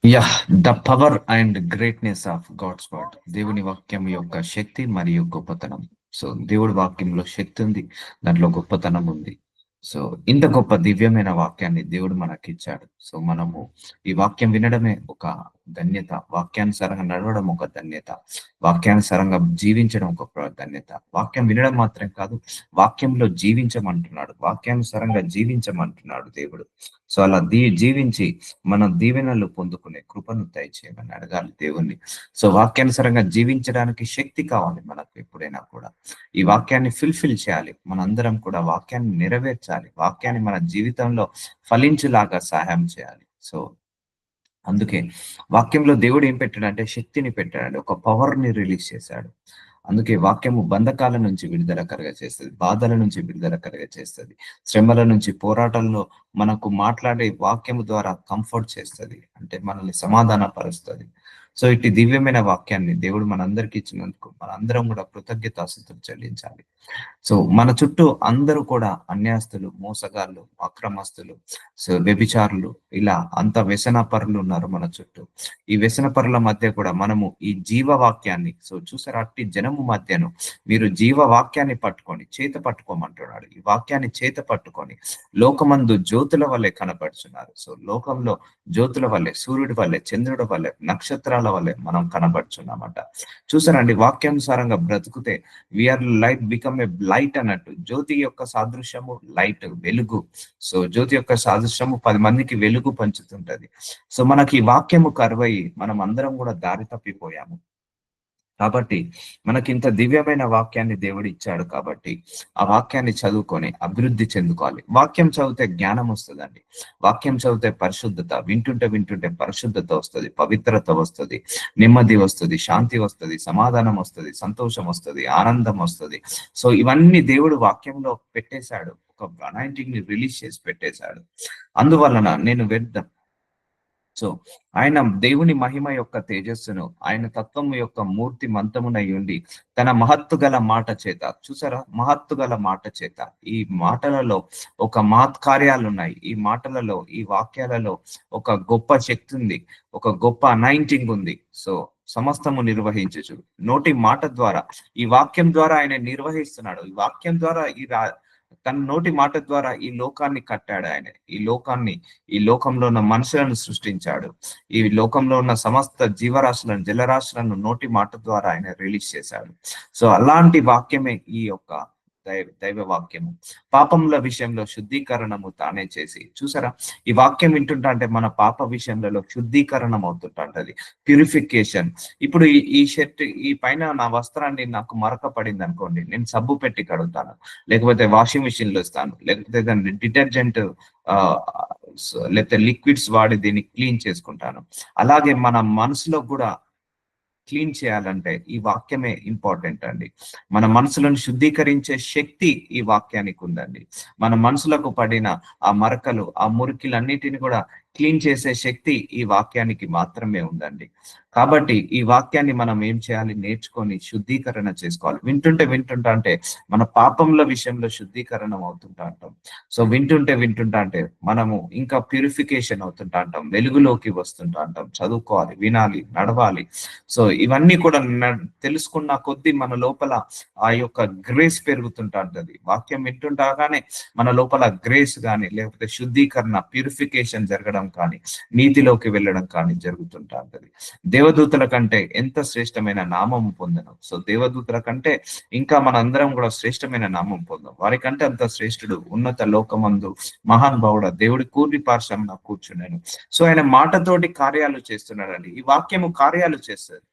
The power and greatness of God's word. దేవుని వాక్యం యొక్క శక్తి మరియు గొప్పతనం. సో, దేవుడి వాక్యంలో శక్తి ఉంది. దాంట్లో గొప్పతనం ఉంది. సో, ఇంత గొప్ప దివ్యమైన వాక్యాన్ని దేవుడు మనకిచ్చాడు. సో, మనము ఈ వాక్యం వినడమే ఒక ధన్యత. వాక్యానుసారంగా నడవడం ఒక ధన్యత. వాక్యానుసారంగా జీవించడం ఒక ధన్యత. వాక్యం వినడం మాత్రం కాదు, వాక్యంలో జీవించమంటున్నాడు. వాక్యానుసారంగా జీవించమంటున్నాడు దేవుడు. సో, అలా జీవించి మనం దీవెనలు పొందుకునే కృపను దయచేయమని అడగాలి దేవుణ్ణి. సో వాక్యానుసారంగా జీవించడానికి శక్తి కావాలి మనకు ఎప్పుడైనా కూడా. ఈ వాక్యాన్ని ఫుల్ఫిల్ చేయాలి. మనందరం కూడా వాక్యాన్ని నెరవేర్చాలి. వాక్యాన్ని మన జీవితంలో ఫలించులాగా సహాయం చేయాలి. సో అందుకే వాక్యంలో దేవుడు ఏం పెట్టాడంటే శక్తిని పెట్టాడు. ఒక పవర్‌ని రిలీజ్ చేశాడు. అందుకే వాక్యము బంధకాల నుంచి విడుదల కలుగజేస్తది. బాధల నుంచి విడుదల కలుగజేస్తది. శ్రమల నుంచి, పోరాటాల్లో మనకు మాట్లాడే వాక్యము ద్వారా కంఫర్ట్ చేస్తది. అంటే మనల్ని సమాధాన పరుస్తది. సో ఇట్టి దివ్యమైన వాక్యాన్ని దేవుడు మనందరికి ఇచ్చినందుకు మనందరం కూడా కృతజ్ఞతాస్తుతులు చెల్లించాలి. సో మన చుట్టూ అందరూ కూడా అన్యాస్తులు, మోసగాళ్ళు, అక్రమస్తులు, సో వ్యభిచారులు, ఇలా అంత వ్యసనపరులు ఉన్నారు మన చుట్టూ. ఈ వ్యసనపరుల మధ్య కూడా మనము ఈ జీవవాక్యాన్ని, సో చూసారా, అట్టి జనము మధ్యను మీరు జీవవాక్యాన్ని పట్టుకొని చేత పట్టుకోమంటున్నాడు. ఈ వాక్యాన్ని చేత పట్టుకొని లోకమందు జ్యోతుల వల్లే కనబడుచున్నారు. సో లోకంలో జ్యోతుల వల్లే, సూర్యుడి వల్లే, చంద్రుడి వల్లే, నక్షత్రాల వల్లే మనం కనబడుచున్నామట. చూసారండి, వాక్యానుసారంగా బ్రతుకుతే we are light become a light అన్నట్టు. జ్యోతి యొక్క సాదృశ్యము లైట్, వెలుగు. సో జ్యోతి యొక్క సాదృశ్యము 10 మందికి వెలుగు పంచుతుంటది. సో మనకి ఈ వాక్యము కరువై మనం అందరం కూడా దారి తప్పిపోయాము. కాబట్టి మనకింత దివ్యమైన వాక్యాన్ని దేవుడు ఇచ్చాడు కాబట్టి ఆ వాక్యాన్ని చదువుకొని అభివృద్ధి చెందుకోవాలి. వాక్యం చదివితే జ్ఞానం వస్తుందండి. వాక్యం చదివితే పరిశుద్ధత, వింటుంటే వింటుంటే పరిశుద్ధత వస్తుంది, పవిత్రత వస్తుంది, నెమ్మది వస్తుంది, శాంతి వస్తుంది, సమాధానం వస్తుంది, సంతోషం వస్తుంది, ఆనందం వస్తుంది. సో ఇవన్నీ దేవుడు వాక్యంలో పెట్టేశాడు. ఒక అనాయింటింగ్ ని రిలీజ్ చేసి పెట్టేశాడు. అందువలన నేను సో ఆయన దేవుని మహిమ యొక్క తేజస్సును, ఆయన తత్వం యొక్క మూర్తి మంతమునై ఉండి తన మహత్తు గల మాట చేత, చూసారా, మహత్తు గల మాట చేత, ఈ మాటలలో ఒక మహత్కార్యాలు ఉన్నాయి. ఈ మాటలలో, ఈ వాక్యాలలో ఒక గొప్ప శక్తి ఉంది, ఒక గొప్ప అనాయింటింగ్ ఉంది. సో సమస్తము నిర్వహించచ్చు నోటి మాట ద్వారా. ఈ వాక్యం ద్వారా ఆయన నిర్వహిస్తున్నాడు. ఈ వాక్యం ద్వారా తన నోటి మాట ద్వారా ఈ లోకాన్ని కట్టాడు ఆయన. ఈ లోకంలో ఉన్న మనుషులను సృష్టించాడు. ఈ లోకంలో ఉన్న సమస్త జీవరాశులను, జలరాశులను నోటి మాట ద్వారా ఆయన రిలీజ్ చేశాడు. సో అలాంటి వాక్యమే ఈ యొక్క దైవ వాక్యము. పాపముల విషయంలో శుద్ధీకరణము తానే చేసి, చూసారా, ఈ వాక్యం వింటుంటా అంటే మన పాప విషయంలో శుద్ధీకరణం అవుతుంటది, ప్యూరిఫికేషన్. ఇప్పుడు ఈ షర్ట్, ఈ పైన నా వస్త్రాన్ని నాకు మరక పడింది అనుకోండి, నేను సబ్బు పెట్టి కడుగుతాను, లేకపోతే వాషింగ్ మిషన్ లో ఇస్తాను, లేకపోతే దాన్ని డిటర్జెంట్ లేకపోతే లిక్విడ్స్ వాడి దీన్ని క్లీన్ చేసుకుంటాను. అలాగే మన మనసులో కూడా క్లీన్ చేయాలంటే ఈ వాక్యమే ఇంపార్టెంట్ అండి. మన మనసులను శుద్ధీకరించే శక్తి ఈ వాక్యానికి ఉందండి. మన మనసులకు పడిన ఆ మరకలు, ఆ మురికిలన్నిటిని కూడా క్లీన్ చేసే శక్తి ఈ వాక్యానికి మాత్రమే ఉందండి. కాబట్టి ఈ వాక్యాన్ని మనం ఏం చేయాలి, నేర్చుకొని శుద్ధీకరణ చేసుకోవాలి. వింటుంటా అంటే మన పాపంల విషయంలో శుద్ధీకరణం అవుతుంటా అంటాం. సో వింటుంటా అంటే మనము ఇంకా ప్యూరిఫికేషన్ అవుతుంటా అంటాం, వెలుగులోకి వస్తుంటా అంటాం. చదువుకోవాలి, వినాలి, నడవాలి. సో ఇవన్నీ కూడా తెలుసుకున్న కొద్దీ మన లోపల ఆ యొక్క గ్రేస్ పెరుగుతుంటా ఉంటది. వాక్యం వింటుండగానే మన లోపల గ్రేస్ కానీ, లేకపోతే శుద్ధీకరణ, ప్యూరిఫికేషన్ జరగడం కానీ, నీతిలోకి వెళ్ళడం కానీ జరుగుతుంటా ఉంటది. దేవదూతల కంటే ఎంత శ్రేష్టమైన నామం పొందను. సో దేవదూతల కంటే ఇంకా మన అందరం కూడా శ్రేష్టమైన నామం పొందాం. వారికంటే అంత శ్రేష్ఠుడు ఉన్నత లోకమందు మహానుభావుడ దేవుడి కూర్ని పార్శ్వంలో కూర్చున్నాను. సో ఆయన మాటతోటి కార్యాలు చేస్తున్నాడండి. ఈ వాక్యము కార్యాలు చేస్తుంది.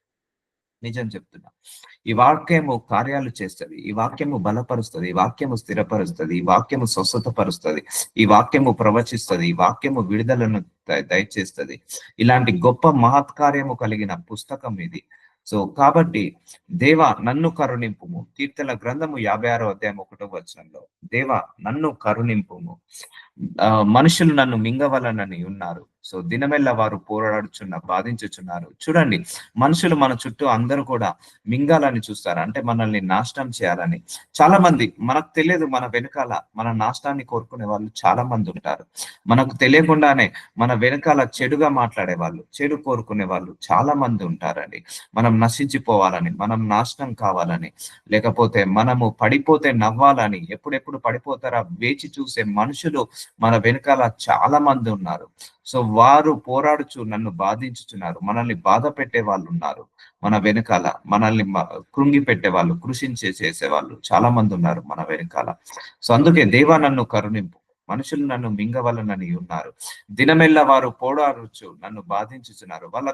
నిజం చెప్తున్నా, ఈ వాక్యము కార్యాలు చేస్తుంది. ఈ వాక్యము బలపరుస్తుంది. ఈ వాక్యము స్థిరపరుస్తుంది. ఈ వాక్యము స్వస్థతపరుస్తుంది. ఈ వాక్యము ప్రవచిస్తుంది. ఈ వాక్యము విడుదలను దయచేస్తుంది. ఇలాంటి గొప్ప మహత్కార్యము కలిగిన పుస్తకం ఇది. సో కాబట్టి దేవా నన్ను కరుణింపుము, కీర్తన గ్రంథము 56వ అధ్యాయం 1వ వచనంలో, దేవా నన్ను కరుణింపుము, మనుషులు నన్ను మింగవలనని ఉన్నారు. సో దినమెల్లా వారు పోరాడుచున్న బాధించుచున్నారు. చూడండి, మనుషులు మన చుట్టూ అందరూ కూడా మింగాలని చూస్తారు. అంటే మనల్ని నాశనం చేయాలని. చాలా మంది మనకు తెలియదు, మన వెనకాల మన నాశనాన్ని కోరుకునే వాళ్ళు చాలా మంది ఉంటారు. మనకు తెలియకుండానే మన వెనకాల చెడుగా మాట్లాడే వాళ్ళు, చెడు కోరుకునే వాళ్ళు చాలా మంది ఉంటారండి. మనం నశించిపోవాలని, మనం నాశనం కావాలని, లేకపోతే మనము పడిపోతే నవ్వాలని, ఎప్పుడెప్పుడు పడిపోతారా వేచి చూసే మనుషులు మన వెనకాల చాలా మంది ఉన్నారు. సో వారు పోరాడుచు నన్ను బాధించుచున్నారు. మనల్ని బాధ పెట్టే వాళ్ళు ఉన్నారు మన వెనకాల. మనల్ని కృంగి పెట్టే వాళ్ళు, కృషించే చేసేవాళ్ళు చాలా మంది ఉన్నారు మన వెనకాల. సో అందుకే దేవా నన్ను కరుణింపు, మనుషులు నన్ను మింగవలనని ఉన్నారు. దినమెల్లా వారు పోరాడుచు నన్ను బాధించుచున్నారు. వాళ్ళ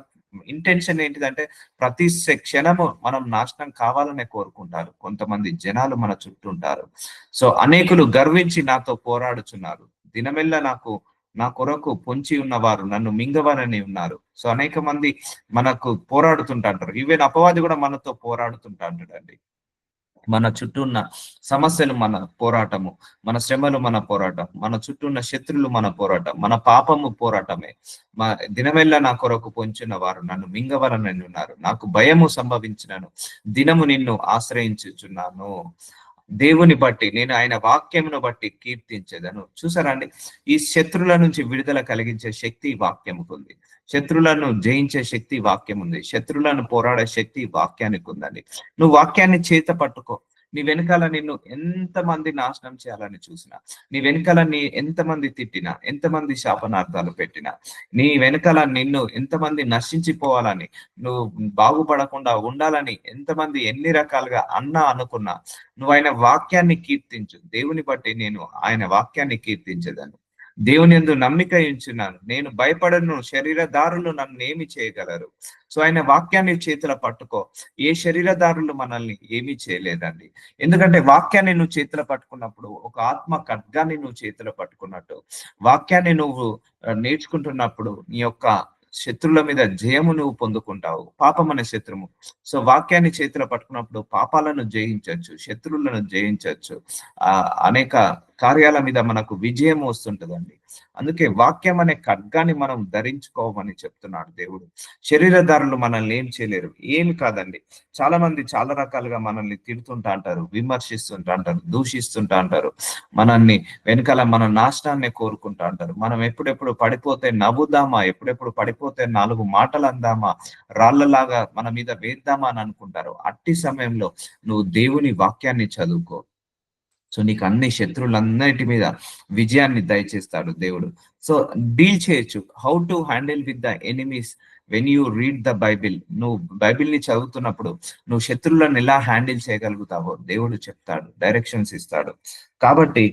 ఇంటెన్షన్ ఏంటిదంటే ప్రతి క్షణము మనం నాశనం కావాలనే కోరుకుంటారు. కొంతమంది జనాలు మన చుట్టూ ఉంటారు. సో అనేకులు గర్వించి నాతో పోరాడుచున్నారు. దినమెల్లా నా కొరకు పొంచి ఉన్నవారు నన్ను మింగవాలని ఉన్నారు. సో అనేక మంది మనకు పోరాడుతుంటారు. ఈవెన్ అపవాది కూడా మనతో పోరాడుతుంటాడండి. మన చుట్టూ ఉన్న సమస్యలు మన పోరాటము, మన శ్రమలు మన పోరాటం, మన చుట్టూ ఉన్న శత్రులు మన పోరాటం, మన పాపము పోరాటమే. మా దినమెల్లా నా కొరకు పొంచిన వారు నన్ను మింగవలనని ఉన్నారు. నాకు భయము సంభవించినను దినము నిన్ను ఆశ్రయించుచున్నాను. దేవుని బట్టి, నేను ఆయన వాక్యమును బట్టి కీర్తించేదను. చూసారా అండి, ఈ శత్రుల నుంచి విడుదల కలిగించే శక్తి వాక్యముకు ఉంది. శత్రులను జయించే శక్తి వాక్యం ఉంది. శత్రులను పోరాడే శక్తి వాక్యానికి ఉందండి. నువ్వు వాక్యాన్ని చేత పట్టుకో. నీ వెనకాల నిన్ను ఎంతమంది నాశనం చేయాలని చూసినా, నీ వెనకాల ఎంతమంది తిట్టినా, ఎంతమంది శాపనార్థాలు పెట్టినా, నీ వెనకాల నిన్ను ఎంతమంది నశించిపోవాలని, నువ్వు బాగుపడకుండా ఉండాలని ఎంతమంది ఎన్ని రకాలుగా అనుకున్నా, నువ్వు ఆయన వాక్యాన్ని కీర్తించు. దేవుని బట్టి నేను ఆయన వాక్యాన్ని కీర్తించదను. దేవుని యందు నమ్మిక ఉంచున్నాను, నేను భయపడను, శరీరదారులు నన్ను ఏమి చేయగలరు. సో ఆయన వాక్యాన్ని చేతుల పట్టుకో. ఏ శరీరదారులు మనల్ని ఏమీ చేయలేదండి. ఎందుకంటే వాక్యాన్ని నువ్వు చేతుల పట్టుకున్నప్పుడు ఒక ఆత్మ ఖడ్గాన్ని నువ్వు చేతుల పట్టుకున్నట్టు, వాక్యాన్ని నువ్వు నేర్చుకుంటున్నప్పుడు నీ యొక్క శత్రువుల మీద జయము నువ్వు పొందుకుంటావు. పాపం అనే శత్రువు. సో వాక్యాన్ని చేతిలో పట్టుకున్నప్పుడు పాపాలను జయించవచ్చు, శత్రువులను జయించవచ్చు. అనేక కార్యాల మీద మనకు విజయం వస్తుంటదండి. అందుకే వాక్యం అనే ఖడ్గాన్ని మనం ధరించుకోమని చెప్తున్నాడు దేవుడు. శరీరధారులు మనల్ని ఏం చేయలేరు. ఏమి కాదండి. చాలా మంది చాలా రకాలుగా మనల్ని తిడుతుంటా అంటారు, విమర్శిస్తుంటా అంటారు, దూషిస్తుంటా అంటారు. మనల్ని వెనకాల మన నాశనాన్ని కోరుకుంటా అంటారు. మనం ఎప్పుడెప్పుడు పడిపోతే నవ్వుదామా, ఎప్పుడెప్పుడు పడిపోతే 4 మాటలు అందామా, రాళ్లలాగా మన మీద వేద్దామా అని అనుకుంటారు. అట్టి సమయంలో నువ్వు దేవుని వాక్యాన్ని చదువుకో. సో నీకు అన్ని శత్రువులన్నిటి మీద విజయాన్ని దయచేస్తాడు దేవుడు. సో డీల్ చేయొచ్చు. How to handle with the enemies when you read the Bible. నువ్వు బైబిల్ని చదువుతున్నప్పుడు నువ్వు శత్రువులను ఎలా హ్యాండిల్ చేయగలుగుతావో దేవుడు చెప్తాడు, డైరెక్షన్స్ ఇస్తాడు. కాబట్టి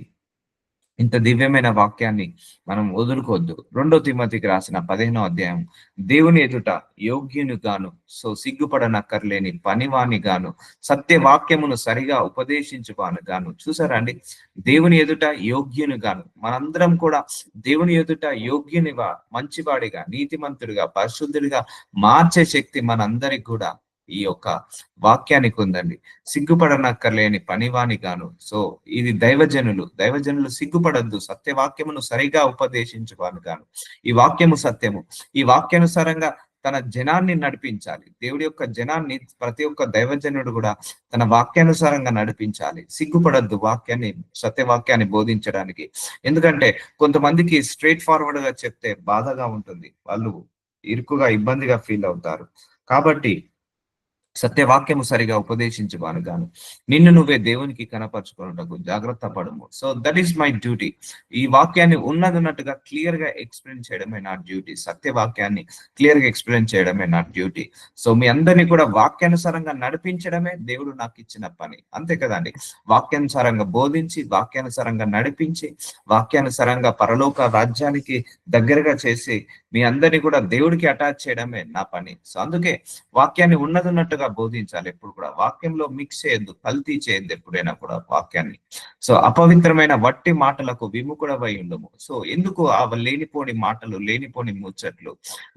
ఇంత దివ్యమైన వాక్యాన్ని మనం వదులుకోవద్దు. 2 తిమోతికి రాసిన 15వ అధ్యాయం, దేవుని ఎదుట యోగ్యుని గాను, సో సిగ్గుపడనక్కర్లేని పనివాని గాను, సత్య వాక్యమును సరిగా ఉపదేశించువాను గాను. చూసారా అండి, దేవుని ఎదుట యోగ్యుని గాను. మనందరం కూడా దేవుని ఎదుట యోగ్యునిగా, మంచివాడిగా, నీతిమంతుడిగా, పరిశుద్ధుడిగా మార్చే శక్తి మనందరికి కూడా ఈ యొక్క వాక్యానికి ఉందండి. సిగ్గుపడనక్కర్లేని పనివాని గాను. సో ఇది దైవజనులు సిగ్గుపడద్దు, సత్యవాక్యమును సరిగా ఉపదేశించువాను గాను. ఈ వాక్యము సత్యము. ఈ వాక్యానుసారంగా తన జనాన్ని నడిపించాలి. దేవుడి యొక్క జనాన్ని ప్రతి ఒక్క దైవజనుడు కూడా తన వాక్యానుసారంగా నడిపించాలి. సిగ్గుపడద్దు వాక్యాన్ని, సత్యవాక్యాన్ని బోధించడానికి. ఎందుకంటే కొంతమందికి స్ట్రైట్ ఫార్వర్డ్ గా చెప్తే బాధగా ఉంటుంది, వాళ్ళు ఇరుకుగా ఇబ్బందిగా ఫీల్ అవుతారు. కాబట్టి సత్యవాక్యము సరిగా ఉపదేశించువాను గాను, నిన్ను నువ్వే దేవునికి కనపరచుకున్నటకు జాగ్రత్త పడము. So that is my duty. ఈ వాక్యాన్ని ఉన్నట్టుగా క్లియర్ గా ఎక్స్ప్లెయిన్ చేయడమే నా డ్యూటీ. సత్యవాక్యాన్ని క్లియర్ గా ఎక్స్ప్లెయిన్ చేయడమే నా డ్యూటీ. సో మీ అందరినీ కూడా వాక్యానుసారంగా నడిపించడమే దేవుడు నాకు ఇచ్చిన పని. అంతే కదండి. వాక్యానుసారంగా బోధించి, వాక్యానుసారంగా నడిపించి, వాక్యానుసారంగా పరలోక రాజ్యానికి దగ్గరగా చేసి మీ అందరినీ కూడా దేవుడికి అటాచ్ చేయడమే నా పని. సో అందుకే వాక్యాన్ని ఉన్నట్టుగా గా బోధించాలి. ఎప్పుడు కూడా వాక్యంలో మిక్స్ చేయొద్దు, కల్తీ చేయొద్దు ఎప్పుడైనా కూడా వాక్యాన్ని. సో అపవిత్రమైన వట్టి మాటలకు విముఖుడవై ఉండము. సో ఎందుకు ఆ లేనిపోని మాటలు, లేనిపోని ముచ్చట్లు,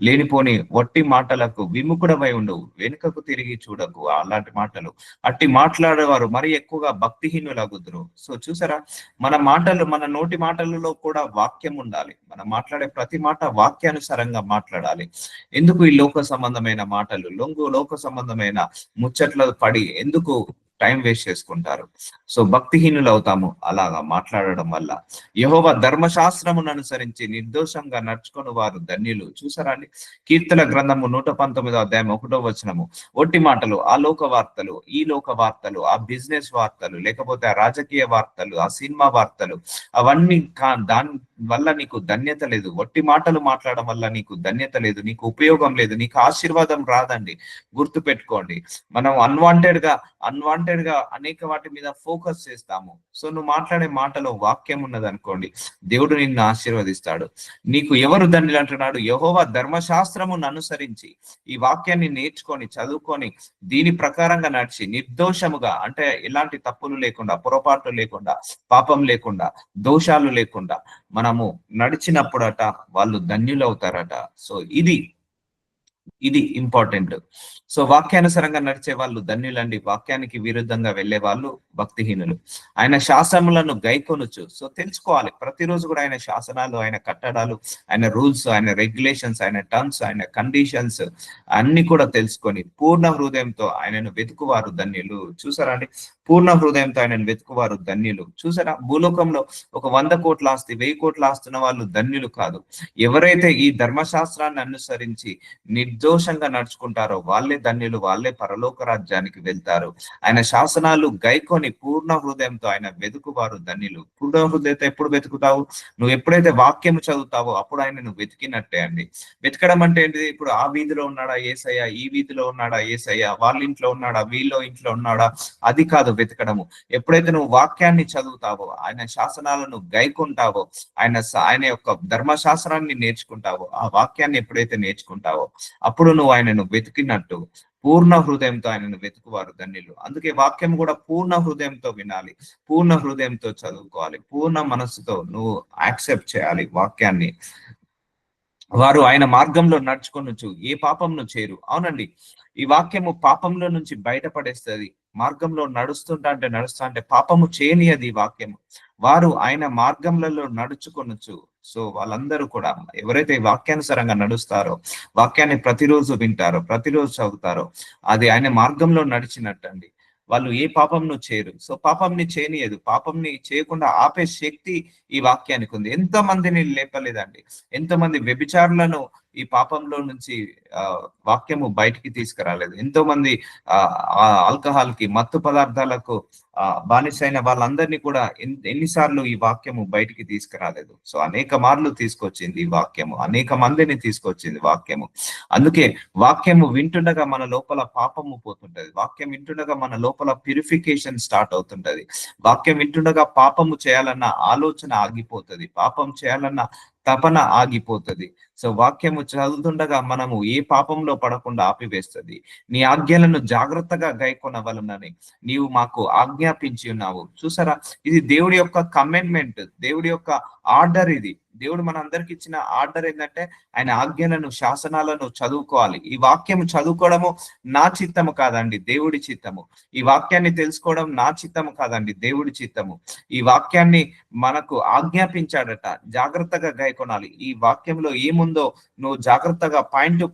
లేనిపోని వట్టి మాటలకు విముఖుడవై ఉండవు. వెనుకకు తిరిగి చూడకు అలాంటి మాటలు. అట్టి మాట్లాడేవారు మరి ఎక్కువగా భక్తిహీనులగుదురు. సో చూసారా, మన మాటలు, మన నోటి మాటలలో కూడా వాక్యం ఉండాలి. మనం మాట్లాడే ప్రతి మాట వాక్యానుసారంగా మాట్లాడాలి. ఎందుకు ఈ లోక సంబంధమైన మాటలు, లోక సంబంధమైన ముచ్చట్లు పడి ఎందుకు టైం వేస్ట్ చేసుకుంటారు? సో భక్తిహీనులు అవుతాము అలాగా మాట్లాడడం వల్ల. యెహోవా ధర్మశాస్త్రమును అనుసరించి నిర్దోషంగా నడుచుకుని వారు ధన్యులు. చూసారా అండి, కీర్తన గ్రంథము 119వ అధ్యాయం 1వ వచనము. ఒట్టి మాటలు, ఆ లోక వార్తలు, ఈ లోక వార్తలు, ఆ బిజినెస్ వార్తలు, లేకపోతే ఆ రాజకీయ వార్తలు, ఆ సినిమా వార్తలు, అవన్నీ దాని వల్ల నీకు ధన్యత లేదు. ఒట్టి మాటలు మాట్లాడడం వల్ల నీకు ధన్యత లేదు, నీకు ఉపయోగం లేదు, నీకు ఆశీర్వాదం రాదండి. గుర్తు పెట్టుకోండి. మనం అన్వాంటెడ్ గా అనేక వాటి మీద ఫోకస్ చేస్తాము. సో నువ్వు మాట్లాడే మాటలో వాక్యం ఉన్నది అనుకోండి, దేవుడు నిన్ను ఆశీర్వదిస్తాడు. నీకు ఎవరు ధన్యులు అంటున్నాడు? యెహోవా ధర్మశాస్త్రమును అనుసరించి ఈ వాక్యాన్ని నేర్చుకొని, చదువుకొని, దీని ప్రకారంగా నడిచి నిర్దోషముగా, అంటే ఎలాంటి తప్పులు లేకుండా, పొరపాట్లు లేకుండా, పాపం లేకుండా, దోషాలు లేకుండా మనము నడిచినప్పుడట వాళ్ళు ధన్యులు అవుతారట. సో ఇది ఇంపార్టెంట్. సో వాక్యానుసారంగా నడిచే వాళ్ళు ధన్యులండి. వాక్యానికి విరుద్ధంగా వెళ్లే వాళ్ళు భక్తిహీనులు. ఆయన శాసనములను గైకొనుచు. సో తెలుసుకోవాలి ప్రతిరోజు కూడా ఆయన శాసనాలు, ఆయన కట్టడాలు, ఆయన రూల్స్, ఆయన రెగ్యులేషన్స్, ఆయన టర్మ్స్, ఆయన కండిషన్స్ అన్ని కూడా తెలుసుకొని పూర్ణ హృదయంతో ఆయనను వెతుకువారు ధన్యులు. చూసారా అండి, పూర్ణ హృదయంతో ఆయనను వెతుకువారు ధన్యులు. చూసారా, భూలోకంలో ఒక 100 కోట్ల ఆస్తి, 1000 కోట్ల ఆస్తున్న వాళ్ళు ధన్యులు కాదు. ఎవరైతే ఈ ధర్మశాస్త్రాన్ని అనుసరించి నిర్దోషంగా నడుచుకుంటారో వాళ్ళే ధన్యులు, వాళ్ళే పరలోక రాజ్యానికి వెళ్తారు. ఆయన శాసనాలు గైకొని పూర్ణ హృదయంతో ఆయన వెతుకువారు ధన్యులు. పూర్ణ హృదయంతో ఎప్పుడు వెతుకుతావు? నువ్వు ఎప్పుడైతే వాక్యం చదువుతావో అప్పుడు ఆయన నువ్వు వెతికినట్టే అండి. వెతకడం అంటే ఏంటిది? ఇప్పుడు ఆ వీధిలో ఉన్నాడా యేసయ్య, ఈ వీధిలో ఉన్నాడా యేసయ్య, వాళ్ళ ఇంట్లో ఉన్నాడా, వీళ్ళ ఇంట్లో ఉన్నాడా, అది కాదు వెతకడము. ఎప్పుడైతే నువ్వు వాక్యాన్ని చదువుతావో, ఆయన శాసనాలను గైకుంటావో, ఆయన యొక్క ధర్మశాస్త్రాన్ని నేర్చుకుంటావో, ఆ వాక్యాన్ని ఎప్పుడైతే నేర్చుకుంటావో అప్పుడు నువ్వు ఆయనను వెతికినట్టు. పూర్ణ హృదయంతో ఆయనను వెతుకువారు ధన్యులు. అందుకే వాక్యం కూడా పూర్ణ హృదయంతో వినాలి, పూర్ణ హృదయంతో చదువుకోవాలి, పూర్ణ మనస్సుతో నువ్వు యాక్సెప్ట్ చేయాలి వాక్యాన్ని. వారు ఆయన మార్గంలో నడుచుకొనొచ్చు, ఏ పాపంను చేరు. అవునండి, ఈ వాక్యము పాపంలో నుంచి బయటపడేస్తుంది. మార్గంలో నడుస్తా అంటే పాపము చేయనియది ఈ వాక్యము. వారు ఆయన మార్గంలో నడుచుకొనొచ్చు. సో వాళ్ళందరూ కూడా ఎవరైతే ఈ వాక్యానుసారంగా నడుస్తారో, వాక్యాన్ని ప్రతిరోజు వింటారో, ప్రతిరోజు చదువుతారో, అది ఆయన మార్గంలో నడిచినట్టండి. వాళ్ళు ఏ పాపంను చేయరు. సో పాపంని చేయనియదు. పాపంని చేయకుండా ఆపే శక్తి ఈ వాక్యానికి ఉంది. ఎంతో మందిని లేపలేదండి. ఎంతో మంది వ్యభిచారులను ఈ పాపంలో నుంచి వాక్యము బయటికి తీసుకురాలేదు. ఎంతో మంది ఆల్కహాల్ కి, మత్తు పదార్థాలకు బానిసైన వాళ్ళందరినీ కూడా ఎన్నిసార్లు ఈ వాక్యము బయటికి తీసుకురాలేదు. సో అనేక మార్లు తీసుకొచ్చింది ఈ వాక్యము, అనేక మందిని తీసుకొచ్చింది వాక్యము. అందుకే వాక్యము వింటుండగా మన లోపల పాపము పోతుంటది. వాక్యం వింటుండగా మన లోపల ప్యూరిఫికేషన్ స్టార్ట్ అవుతుంటది. వాక్యం వింటుండగా పాపము చేయాలన్న ఆలోచన ఆగిపోతుంది, పాపం చేయాలన్న తపన ఆగిపోతుంది. సో వాక్యము చదువుతుండగా మనము ఏ పాపంలో పడకుండా ఆపివేస్తుంది. నీ ఆజ్ఞలను జాగ్రత్తగా గైకొనవలనని నీవు మాకు ఆజ్ఞాపించి ఉన్నావు. చూసారా, ఇది దేవుడి యొక్క కమెండ్మెంట్, దేవుడి యొక్క ఆర్డర్. ఇది దేవుడు మన అందరికి ఇచ్చిన ఆర్డర్. ఏంటంటే ఆయన ఆజ్ఞలను, శాసనాలను చదువుకోవాలి. ఈ వాక్యము చదువుకోవడము నా చిత్తము కాదండి, దేవుడి చిత్తము. ఈ వాక్యాన్ని తెలుసుకోవడం నా చిత్తము కాదండి, దేవుడి చిత్తము. ఈ వాక్యాన్ని మనకు ఆజ్ఞాపించాడట, జాగ్రత్తగా గైకొనాలి. ఈ వాక్యంలో ఏముందో నువ్వు జాగ్రత్తగా పాయింట్ టు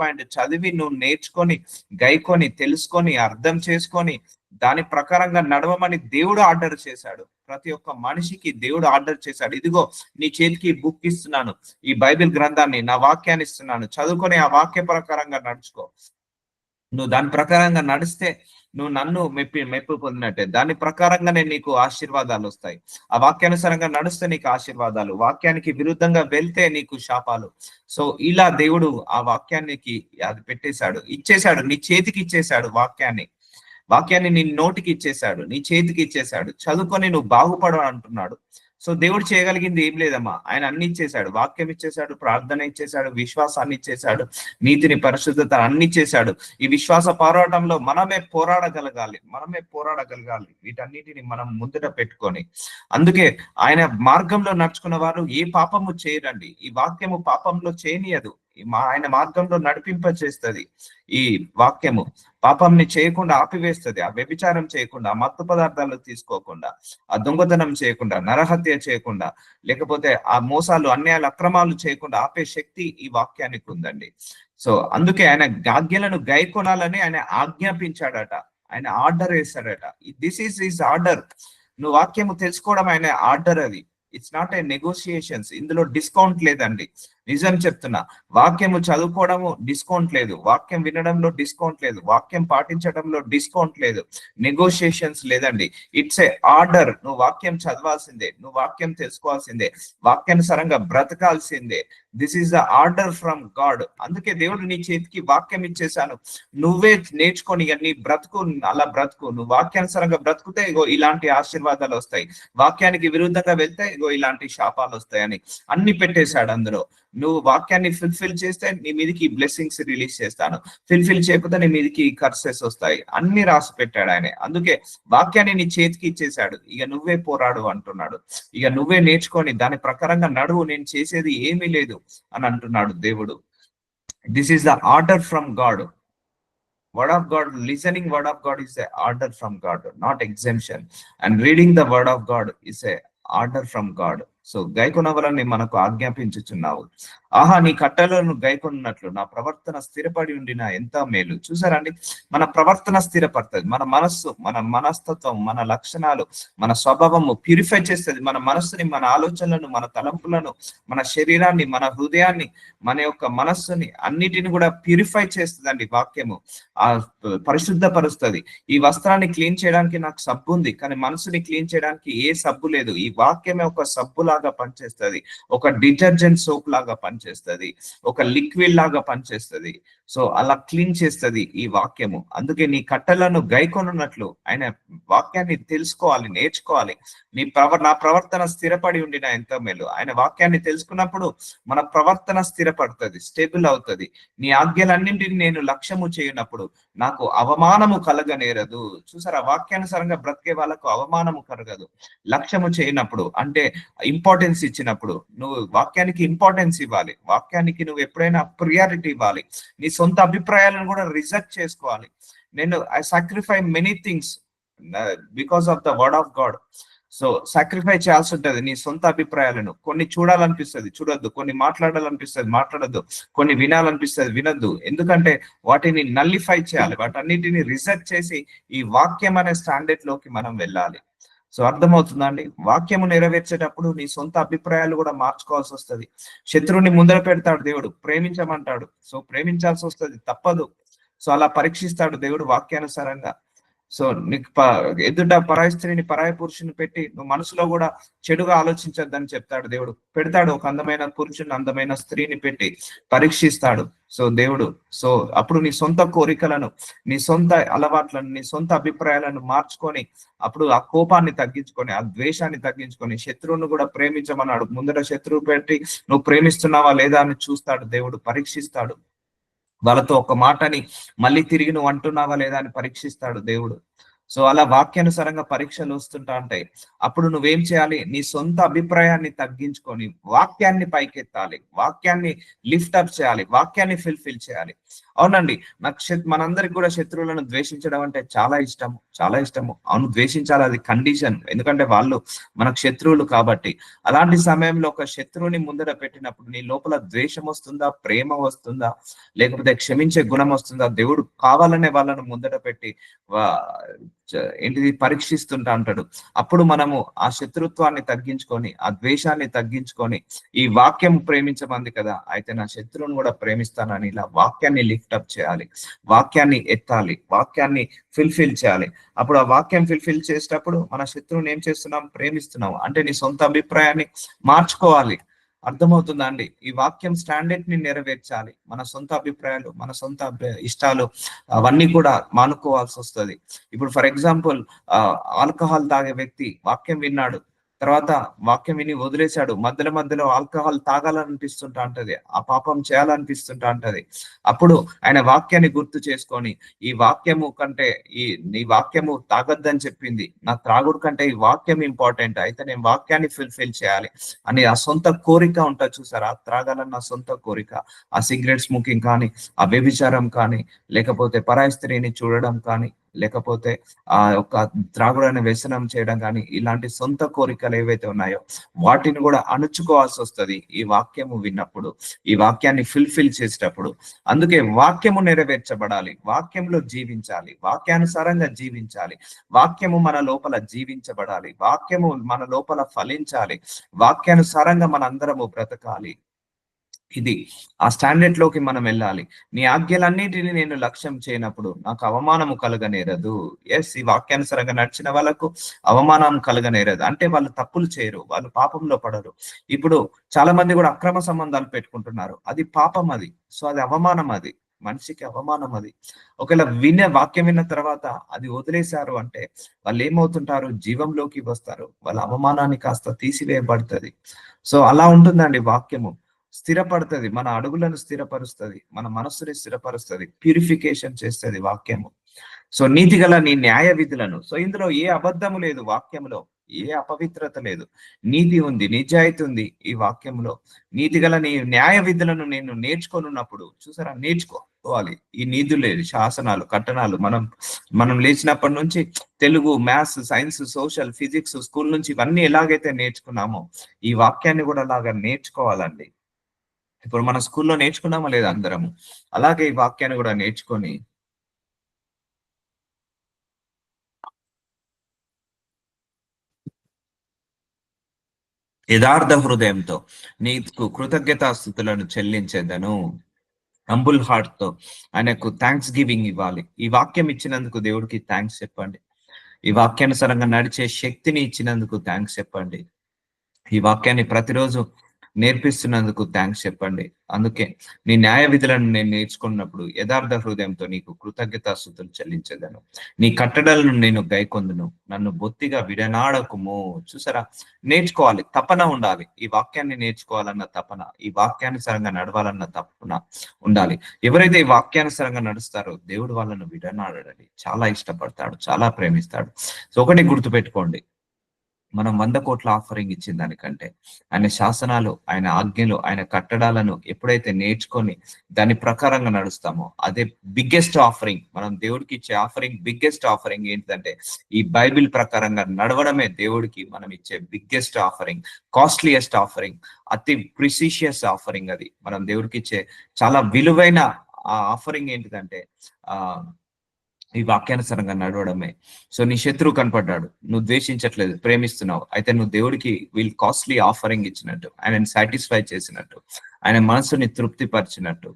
పాయింట్ చదివి నువ్వు నేర్చుకొని, గైకొని, తెలుసుకొని, అర్థం చేసుకొని దాని ప్రకారంగా నడవమని దేవుడు ఆర్డర్ చేశాడు. ప్రతి ఒక్క మనిషికి దేవుడు ఆర్డర్ చేశాడు. ఇదిగో నీ చేతికి బుక్ ఇస్తున్నాను, ఈ బైబిల్ గ్రంథాన్ని, నా వాక్యాన్ని ఇస్తున్నాను, చదువుకొని ఆ వాక్య ప్రకారంగా నడుచుకో. నువ్వు దాని ప్రకారంగా నడిస్తే నువ్వు నన్ను మెప్పు పొందినట్టే. దాని ప్రకారంగానే నీకు ఆశీర్వాదాలు వస్తాయి. ఆ వాక్యానుసారంగా నడుస్తే నీకు ఆశీర్వాదాలు, వాక్యానికి విరుద్ధంగా వెళ్తే నీకు శాపాలు. సో ఇలా దేవుడు ఆ వాక్యానికి అది పెట్టేశాడు, ఇచ్చేశాడు, నీ చేతికి ఇచ్చేశాడు వాక్యాన్ని నీ నోటికి ఇచ్చేశాడు, నీ చేతికి ఇచ్చేశాడు. చదువుకొని నువ్వు బాగుపడు అంటున్నాడు. సో దేవుడు చేయగలిగింది ఏం లేదమ్మా. ఆయన అన్ని ఇచ్చేశాడు, వాక్యం ఇచ్చేశాడు, ప్రార్థన ఇచ్చేశాడు, విశ్వాసాన్ని ఇచ్చేశాడు, నీతిని, పరిశుద్ధత అన్ని ఇచ్చేశాడు. ఈ విశ్వాస పోరాటంలో మనమే పోరాడగలగాలి వీటన్నిటిని మనం ముందుట పెట్టుకొని. అందుకే ఆయన మార్గంలో నడుచుకున్న వారు ఏ పాపము చేయరండి. ఈ వాక్యము పాపంలో చేయనీయదు, ఆయన మార్గంలో నడిపింప చేస్తుంది. ఈ వాక్యము పాపంని చేయకుండా ఆపివేస్తుంది. ఆ వ్యభిచారం చేయకుండా, ఆ మత్తు పదార్థాలు తీసుకోకుండా, ఆ దొంగతనం చేయకుండా, నరహత్య చేయకుండా, లేకపోతే ఆ మోసాలు, అన్యాయాలు, అక్రమాలు చేయకుండా ఆపే శక్తి ఈ వాక్యానికి ఉందండి. సో అందుకే ఆయన ఆజ్ఞలను గైకొనాలని ఆయన ఆజ్ఞాపించాడట, ఆయన ఆర్డర్ వేశాడట. This is his order. నువ్వు వాక్యము తెలుసుకోవడం ఆయన ఆర్డర్. అది ఇట్స్ నాట్ ఏ నెగోషియేషన్స్. ఇందులో డిస్కౌంట్ లేదండి. నిజం చెప్తున్నా, వాక్యము చదువుకోవడము డిస్కౌంట్ లేదు, వాక్యం వినడంలో డిస్కౌంట్ లేదు, వాక్యం పాటించడంలో డిస్కౌంట్ లేదు, నెగోషియేషన్స్ లేదండి. It's a order. నువ్వు వాక్యం చదవాల్సిందే, నువ్వు వాక్యం తెలుసుకోవాల్సిందే, వాక్యానుసారంగా బ్రతకాల్సిందే. This is the order from God. అందుకే దేవుడు నీ చేతికి వాక్యం ఇచ్చేసాను, నువ్వే నేర్చుకొని నీ బ్రతుకు, అలా బ్రతుకు. నువ్వు వాక్యానుసారంగా బ్రతుకుతే ఇగో ఇలాంటి ఆశీర్వాదాలు వస్తాయి, వాక్యానికి విరుద్ధంగా వెళ్తే ఇగో ఇలాంటి శాపాలు వస్తాయని అన్ని పెట్టేశాడు అందులో. నువ్వు వాక్యాన్ని ఫుల్ఫిల్ చేస్తే నీ మీదకి బ్లెస్సింగ్స్ రిలీజ్ చేస్తాను, ఫుల్ఫిల్ చేయకపోతే నీ మీదకి కర్సెస్ వస్తాయి, అన్ని రాసి పెట్టాడు ఆయన. అందుకే వాక్యాన్ని నీ చేతికి ఇచ్చేశాడు. ఇక నువ్వే పోరాడు అంటున్నాడు, ఇక నువ్వే నేర్చుకొని దాని ప్రకారంగా నడువు, నేను చేసేది ఏమీ లేదు అని అంటున్నాడు దేవుడు. This is the order from God. Word of God, listening word of God is a order from God, not exemption. And reading the word of God is a order from God. So గైకొనవలని మనకు ఆజ్ఞాపించుచున్నావు. ఆహా, నీ కట్టలను గైకొన్నట్లు నా ప్రవర్తన స్థిరపడి ఉండిన ఎంత మేలు. చూసారండి, మన ప్రవర్తన స్థిరపడుతుంది, మన మనస్సు, మన మనస్తత్వం, మన లక్షణాలు, మన స్వభావము ప్యూరిఫై చేస్తుంది. మన మనస్సుని, మన ఆలోచనలను, మన తలంపులను, మన శరీరాన్ని, మన హృదయాన్ని, మన యొక్క మనస్సుని అన్నిటిని కూడా ప్యూరిఫై చేస్తుందండి వాక్యము. ఆ పరిశుద్ధపరుస్తుంది. ఈ వస్త్రాన్ని క్లీన్ చేయడానికి నాకు సబ్బు ఉంది, కానీ మనసుని క్లీన్ చేయడానికి ఏ సబ్బు లేదు. ఈ వాక్యమే ఒక సబ్బు లాగా పనిచేస్తుంది, ఒక డిటర్జెంట్ సోప్ లాగా పనిచేస్తుంది, ఒక లిక్విడ్ లాగా పనిచేస్తుంది. సో అలా క్లీన్ చేస్తుంది ఈ వాక్యము. అందుకే నీ కట్టలను గైకొనున్నట్లు ఆయన వాక్యాన్ని తెలుసుకోవాలి, నేర్చుకోవాలి. నా ప్రవర్తన స్థిరపడి ఉండిన ఎంత మేలు. ఆయన వాక్యాన్ని తెలుసుకున్నప్పుడు మన ప్రవర్తన స్థిరపడుతుంది, స్టేబుల్ అవుతుంది. నీ ఆజ్ఞలన్నింటినీ నేను లక్ష్యము చేయనప్పుడు నాకు అవమానము కలగనేరదు. చూసారా, వాక్యానుసారంగా బ్రతికే వాళ్ళకు అవమానము కలగదు. లక్ష్యము చేయనప్పుడు అంటే ఇంపార్టెన్స్ ఇచ్చినప్పుడు, నువ్వు వాక్యానికి ఇంపార్టెన్స్ ఇవ్వాలి, వాక్యానికి నువ్వు ఎప్పుడైనా ప్రియారిటీ ఇవ్వాలి. నీ సొంత అభిప్రాయాలను కూడా రిజెక్ట్ చేసుకోవాలి. నేను I sacrifice many things because of the word of God. So sacrifice చేయాల్సి ఉంటుంది నీ సొంత అభిప్రాయాలను. కొన్ని చూడాలనిపిస్తుంది, చూడొద్దు. కొన్ని మాట్లాడాలనిపిస్తుంది, మాట్లాడద్దు. కొన్ని వినాలనిపిస్తుంది, వినొద్దు. ఎందుకంటే వాటిని నల్లిఫై చేయాలి, వాటన్నిటిని రిజెక్ట్ చేసి ఈ వాక్యం అనే స్టాండర్డ్ లోకి మనం వెళ్ళాలి. సో అర్థమవుతుందండి. వాక్యము నెరవేర్చేటప్పుడు నీ సొంత అభిప్రాయాలు కూడా మార్చుకోవాల్సి వస్తుంది. శత్రువుని ముందర పెడతాడు దేవుడు, ప్రేమించమంటాడు. సో ప్రేమించాల్సి వస్తుంది, తప్పదు. సో అలా పరీక్షిస్తాడు దేవుడు వాక్యానుసారంగా. సో నీకు ఎదుట పరాయి స్త్రీని, పరాయి పురుషుని పెట్టి నువ్వు మనసులో కూడా చెడుగా ఆలోచించద్దని చెప్తాడు దేవుడు. పెడతాడు, ఒక అందమైన పురుషుని, అందమైన స్త్రీని పెట్టి పరీక్షిస్తాడు. సో దేవుడు, సో అప్పుడు నీ సొంత కోరికలను, నీ సొంత అలవాట్లను, నీ సొంత అభిప్రాయాలను మార్చుకొని, అప్పుడు ఆ కోపాన్ని తగ్గించుకొని, ఆ ద్వేషాన్ని తగ్గించుకొని, శత్రువును కూడా ప్రేమించమన్నాడు. ముందర శత్రువు పెట్టి నువ్వు ప్రేమిస్తున్నావా లేదా అని చూస్తాడు దేవుడు, పరీక్షిస్తాడు. వాళ్ళతో ఒక మాటని మళ్ళీ తిరిగి నువ్వు అంటున్నావా లేదా అని పరీక్షిస్తాడు దేవుడు. సో అలా వాక్యానుసారంగా పరీక్షలు వస్తుంటా ఉంటాయి. అప్పుడు నువ్వేం చేయాలి? నీ సొంత అభిప్రాయాన్ని తగ్గించుకొని వాక్యాన్ని పైకెత్తాలి, వాక్యాన్ని లిఫ్ట్ అప్ చేయాలి, వాక్యాన్ని ఫుల్ఫిల్ చేయాలి. అవునండి, నాకు మనందరికి కూడా శత్రువులను ద్వేషించడం అంటే చాలా ఇష్టము, చాలా ఇష్టము. అవును, ద్వేషించాలి, అది కండిషన్. ఎందుకంటే వాళ్ళు మనకు శత్రువులు కాబట్టి. అలాంటి సమయంలో ఒక శత్రువుని ముందర పెట్టినప్పుడు నీ లోపల ద్వేషం వస్తుందా, ప్రేమ వస్తుందా, లేకపోతే క్షమించే గుణం వస్తుందా? దేవుడు కావాలనే వాళ్ళను ముందర పెట్టి ఏంటిది పరీక్షిస్తుంటా అంటాడు. అప్పుడు మనము ఆ శత్రుత్వాన్ని తగ్గించుకొని, ఆ ద్వేషాన్ని తగ్గించుకొని, ఈ వాక్యం ప్రేమించమంది కదా, అయితే నా శత్రువును కూడా ప్రేమిస్తానని ఇలా వాక్యాన్ని లిఫ్టప్ చేయాలి, వాక్యాన్ని ఎత్తాలి, వాక్యాన్ని ఫుల్ఫిల్ చేయాలి. అప్పుడు ఆ వాక్యం ఫుల్ఫిల్ చేసేటప్పుడు మన శత్రువుని ఏం చేస్తున్నాం? ప్రేమిస్తున్నాం. అంటే నీ సొంత అభిప్రాయాన్ని మార్చుకోవాలి. అర్థమవుతుందా అండి? ఈ వాక్యం స్టాండర్డ్ ని నెరవేర్చాలి. మన సొంత అభిప్రాయాలు, మన సొంత ఇష్టాలు అవన్నీ కూడా మానుకోవాల్సి వస్తుంది. ఇప్పుడు ఫర్ ఎగ్జాంపుల్ ఆల్కహాల్ తాగే వ్యక్తి వాక్యం విన్నాడు, తర్వాత వాక్యం విని వదిలేశాడు. మధ్యలో మధ్యలో ఆల్కహాల్ తాగాలనిపిస్తుంటా ఉంటది. ఆ పాపం చేయాలనిపిస్తుంటా ఉంటది. అప్పుడు ఆయన వాక్యాన్ని గుర్తు చేసుకొని, ఈ వాక్యము కంటే నీ వాక్యము తాగొద్దని చెప్పింది. నా త్రాగుడు కంటే ఈ వాక్యం ఇంపార్టెంట్. అయితే నేను వాక్యాన్ని ఫుల్‌ఫిల్ చేయాలి అని ఆ సొంత కోరిక ఉంటది చూసారా? త్రాగాలన్న సొంత కోరిక. ఆ సిగరెట్ స్మోకింగ్ కానీ, ఆ వ్యభిచారం కానీ, లేకపోతే పరాయి స్త్రీని చూడడం కానీ, లేకపోతే ఒక త్రాగుడు అనే వ్యసనం చేయడం కానీ, ఇలాంటి సొంత కోరికలు ఏవైతే ఉన్నాయో వాటిని కూడా అణుచుకోవాల్సి వస్తది ఈ వాక్యము విన్నప్పుడు, ఈ వాక్యాన్ని ఫుల్ఫిల్ చేసేటప్పుడు. అందుకే వాక్యము నెరవేర్చబడాలి, వాక్యంలో జీవించాలి, వాక్యానుసారంగా జీవించాలి, వాక్యము మన లోపల జీవించబడాలి, వాక్యము మన లోపల ఫలించాలి, వాక్యానుసారంగా మనందరము బ్రతకాలి. ఇది ఆ స్టాండర్డ్ లోకి మనం వెళ్ళాలి. నీ ఆజ్ఞలన్నిటిని నేను లక్ష్యం చేయనప్పుడు నాకు అవమానము కలగనేరదు. ఈ వాక్యానుసారంగా నడిచిన వాళ్ళకు అవమానం కలగనేరదు. అంటే వాళ్ళు తప్పులు చేయరు, వాళ్ళు పాపంలో పడరు. ఇప్పుడు చాలా మంది కూడా అక్రమ సంబంధాలు పెట్టుకుంటున్నారు. అది పాపం అది. సో అది అవమానం అది. మనిషికి అవమానం అది. ఒకవేళ వాక్యం విన్న తర్వాత అది వదిలేశారు అంటే వాళ్ళు ఏమవుతుంటారు? జీవంలోకి వస్తారు. వాళ్ళ అవమానాన్ని కాస్త తీసివేయబడుతుంది. సో అలా ఉంటుందండి వాక్యము. స్థిరపడుతుంది, మన అడుగులను స్థిరపరుస్తుంది, మన మనస్సుని స్థిరపరుస్తుంది, ప్యూరిఫికేషన్ చేస్తుంది వాక్యము. సో నీతిగల నీ న్యాయ విధులను, సో ఇందులో ఏ అబద్ధము లేదు, వాక్యంలో ఏ అపవిత్రత లేదు, నీతి ఉంది, నిజాయితీ ఉంది ఈ వాక్యంలో. నీతిగల నీ న్యాయ విధులను నేను నేర్చుకొనున్నప్పుడు, చూసారా, నేర్చుకోవాలి ఈ నీతులే, శాసనాలు, కట్టనాలు. మనం లేచినప్పటి నుంచి Telugu, maths, science, social, physics school నుంచి ఇవన్నీ ఎలాగైతే నేర్చుకున్నామో ఈ వాక్యాన్ని కూడా అలాగా నేర్చుకోవాలండి. ఇప్పుడు మన స్కూల్లో నేర్చుకున్నామా లేదా అందరము? అలాగే ఈ వాక్యాన్ని కూడా నేర్చుకొని యథార్థ హృదయంతో నీకు కృతజ్ఞతాస్థుతులను చెల్లించేదను. హంబుల్ హార్ట్ తో ఆయనకు థ్యాంక్స్ గివింగ్ ఇవ్వాలి. ఈ వాక్యం ఇచ్చినందుకు దేవుడికి థ్యాంక్స్ చెప్పండి. ఈ వాక్యానుసారంగా నడిచే శక్తిని ఇచ్చినందుకు థ్యాంక్స్ చెప్పండి. ఈ వాక్యాన్ని ప్రతిరోజు నేర్పిస్తున్నందుకు థ్యాంక్స్ చెప్పండి. అందుకే నీ న్యాయ విధులను నేను నేర్చుకున్నప్పుడు యథార్థ హృదయంతో నీకు కృతజ్ఞతాస్తుతులు చెల్లించేదను. నీ కట్టడలను నేను గైకొందును, నన్ను బొత్తిగా విడనాడకుము. చూసారా, నేర్చుకోవాలి, తపన ఉండాలి. ఈ వాక్యాన్ని నేర్చుకోవాలన్న తపన, ఈ వాక్యానుసారంగా నడవాలన్న తపన ఉండాలి. ఎవరైతే ఈ వాక్యానుసారంగా నడుస్తారో దేవుడు వాళ్ళను విడనాడని చాలా ఇష్టపడతాడు, చాలా ప్రేమిస్తాడు. సో ఒకటి గుర్తుపెట్టుకోండి, మనం 100 కోట్ల ఆఫరింగ్ ఇచ్చిన దానికంటే ఆయన శాసనాలు, ఆయన ఆజ్ఞలు, ఆయన కట్టడాలను ఎప్పుడైతే నేర్చుకొని దాని ప్రకారంగా నడుస్తామో అదే బిగ్గెస్ట్ ఆఫరింగ్. మనం దేవుడికి ఇచ్చే ఆఫరింగ్, బిగ్గెస్ట్ ఆఫరింగ్ ఏంటంటే ఈ బైబిల్ ప్రకారంగా నడవడమే దేవుడికి మనం ఇచ్చే బిగ్గెస్ట్ ఆఫరింగ్, కాస్ట్లీయెస్ట్ ఆఫరింగ్, అతి ప్రిసిషియస్ ఆఫరింగ్. అది మనం దేవుడికి ఇచ్చే చాలా విలువైన ఆ ఆఫరింగ్ ఏంటిదంటే ఆ ఈ వాక్యానుసారంగా నడవడమే. సో నీ శత్రువు కనపడ్డాడు, నువ్వు ద్వేషించట్లేదు, ప్రేమిస్తున్నావు, అయితే నువ్వు దేవుడికి కాస్ట్లీ ఆఫరింగ్ ఇచ్చినట్టు, ఆయనని సాటిస్ఫై చేసినట్టు, ఆయన మనసుని తృప్తిపరిచినట్టు.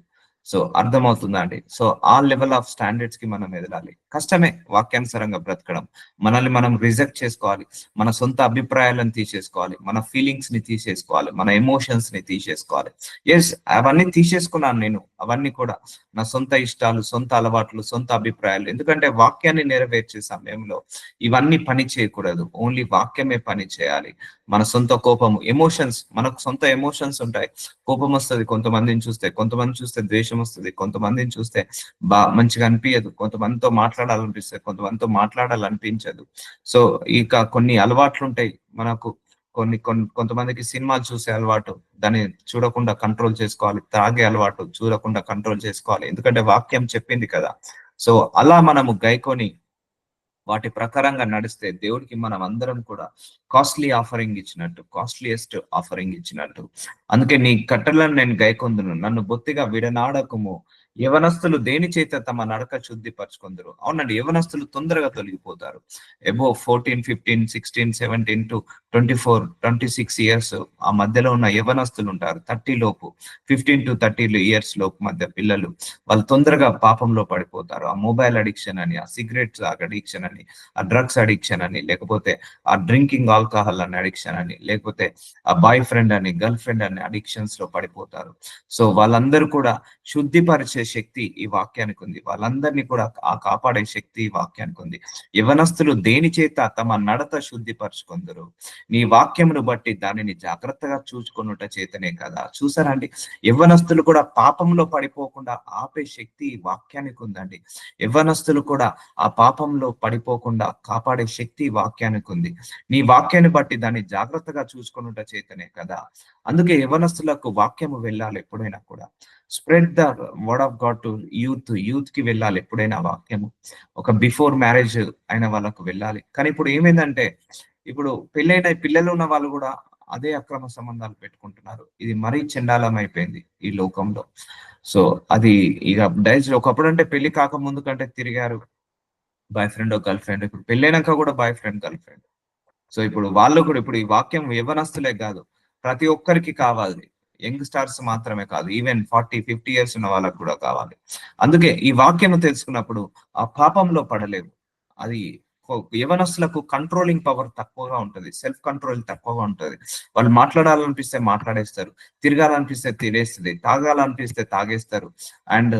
సో అర్థమవుతుందా అండి? సో ఆ లెవెల్ ఆఫ్ స్టాండర్డ్స్ కి మనం ఎదగాలి. కష్టమే వాక్యానుసారంగా బ్రతకడం. మనల్ని మనం రిజెక్ట్ చేసుకోవాలి, మన సొంత అభిప్రాయాలను తీసేసుకోవాలి, మన ఫీలింగ్స్ ని తీసేసుకోవాలి, మన ఎమోషన్స్ ని తీసేసుకోవాలి. అవన్నీ తీసేసుకున్నాను నేను, అవన్నీ కూడా నా సొంత ఇష్టాలు, సొంత అలవాట్లు, సొంత అభిప్రాయాలు. ఎందుకంటే వాక్యాన్ని నెరవేర్చే సమయంలో ఇవన్నీ పని చేయకూడదు, ఓన్లీ వాక్యమే పని చేయాలి. మన సొంత కోపము, ఎమోషన్స్, మనకు సొంత ఎమోషన్స్ ఉంటాయి. కోపం వస్తుంది కొంతమందిని చూస్తే, కొంతమంది చూస్తే ద్వేషం వస్తుంది, కొంతమందిని చూస్తే మంచిగా అనిపించదు, కొంతమందితో మాట్లాడాలనిపిస్తుంది, కొంతమందితో మాట్లాడాలనిపించదు. సో ఇక కొన్ని అలవాట్లు ఉంటాయి మనకు, కొంతమందికి సినిమాలు చూసే అలవాటు, దాన్ని చూడకుండా కంట్రోల్ చేసుకోవాలి. తాగే అలవాటు చూడకుండా కంట్రోల్ చేసుకోవాలి, ఎందుకంటే వాక్యం చెప్పింది కదా. సో అలా మనము గైకొని వాటి ప్రకారంగా నడిస్తే దేవుడికి మనం అందరం కూడా కాస్ట్లీ ఆఫరింగ్ ఇచ్చినట్టు, కాస్ట్లీయెస్ట్ ఆఫరింగ్ ఇచ్చినట్టు. అందుకే నీ కట్టలను నేను గైకొందును, నన్ను బొత్తిగా విడనాడకము. యవనస్తులు దేని చేత తమ నడక శుద్ధిపరచుకుందరు? అవునండి, యవనస్తులు తొందరగా తొలగిపోతారు. ఎబో 14, 15, 16, 17 to 24, 26 ఇయర్స్ ఆ మధ్యలో ఉన్న యవనస్తులు ఉంటారు. 30 లోపు, 15 to 30 ఇయర్స్ లోపు మధ్య పిల్లలు, వాళ్ళు తొందరగా పాపంలో పడిపోతారు. ఆ మొబైల్ అడిక్షన్ అని, ఆ సిగరెట్స్ అడిక్షన్ అని, ఆ డ్రగ్స్ అడిక్షన్ అని, లేకపోతే ఆ డ్రింకింగ్ ఆల్కహాల్ అని అడిక్షన్ అని, లేకపోతే ఆ బాయ్ ఫ్రెండ్ అని, గర్ల్ ఫ్రెండ్ అని అడిక్షన్స్ లో పడిపోతారు. సో వాళ్ళందరూ కూడా శుద్ధిపరిచే శక్తి ఈ వాక్యానికి ఉంది. వాళ్ళందరినీ కూడా కాపాడే శక్తి ఈ వాక్యానికి ఉంది. యవనస్తులు దేని చేత తమ నడత శుద్ధిపరచుకొందురు, నీ వాక్యమును బట్టి దానిని జాగ్రత్తగా చూసుకొనుట చేతనే కదా. చూసారా అండి, యవ్వనస్తులు కూడా పాపంలో పడిపోకుండా ఆపే శక్తి ఈ వాక్యానికి ఉందండి. యవ్వనస్తులు కూడా ఆ పాపంలో పడిపోకుండా కాపాడే శక్తి ఈ వాక్యానికి ఉంది. నీ వాక్యాన్ని బట్టి దాన్ని జాగ్రత్తగా చూసుకొనుట చేతనే కదా. అందుకే యవనస్తులకు వాక్యము వెళ్ళాలి ఎప్పుడైనా కూడా. Spread the word of God to youth కి వెళ్ళాలి ఎప్పుడైనా వాక్యము. ఒక బిఫోర్ మ్యారేజ్ అయిన వాళ్ళకు వెళ్ళాలి. కానీ ఇప్పుడు ఏమైందంటే, ఇప్పుడు పెళ్ళైన పిల్లలు ఉన్న వాళ్ళు కూడా అదే అక్రమ సంబంధాలు పెట్టుకుంటున్నారు. ఇది మరీ చెండాలం అయిపోయింది ఈ లోకంలో. సో అది ఇక డైజ్ ఒకప్పుడు అంటే పెళ్లి కాక ముందు కంటే తిరిగారు బాయ్ ఫ్రెండ్ గర్ల్ ఫ్రెండ్, ఇప్పుడు పెళ్ళైనాక కూడా boy friend girl friend. So ఇప్పుడు వాళ్ళు కూడా ఇప్పుడు ఈ వాక్యం యవ్వనస్తులే కాదు, ప్రతి ఒక్కరికి కావాలి. యంగ్ స్టార్స్ మాత్రమే కాదు, ఈవెన్ 40-50 ఇయర్స్ ఉన్న వాళ్ళకు కూడా కావాలి. అందుకే ఈ వాక్యము తెలుసుకున్నప్పుడు ఆ పాపంలో పడలేవు. అది యవనస్తులకు కంట్రోలింగ్ పవర్ తక్కువగా ఉంటది, సెల్ఫ్ కంట్రోల్ తక్కువగా ఉంటది. వాళ్ళు మాట్లాడాలనిపిస్తే మాట్లాడేస్తారు, తిరగాలనిపిస్తే తినేస్తుంది, తాగాలనిపిస్తే తాగేస్తారు, అండ్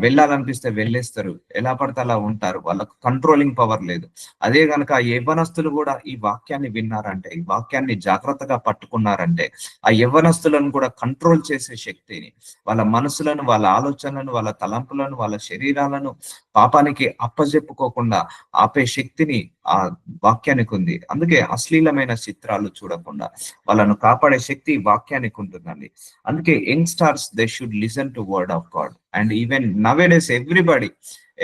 వెళ్ళాలనిపిస్తే వెళ్ళేస్తారు, ఎలా పడితే అలా ఉంటారు. వాళ్ళకు కంట్రోలింగ్ పవర్ లేదు. అదే గనక యవ్వనస్తులు కూడా ఈ వాక్యాన్ని విన్నారంటే, ఈ వాక్యాన్ని జాగ్రత్తగా పట్టుకున్నారంటే, ఆ యవ్వనస్తులను కూడా కంట్రోల్ చేసే శక్తిని, వాళ్ళ మనసులను, వాళ్ళ ఆలోచనలను, వాళ్ళ తలంపులను, వాళ్ళ శరీరాలను పాపానికి అప్పజెప్పుకోకుండా ఆపే శక్తిని ఆ వాక్యానికి ఉంది. అందుకే అశ్లీలమైన చిత్రాలు చూడకుండా వాళ్ళను కాపాడే శక్తి వాక్యానికి ఉంటుందండి. అందుకే young stars they should listen to word of God. And even nowadays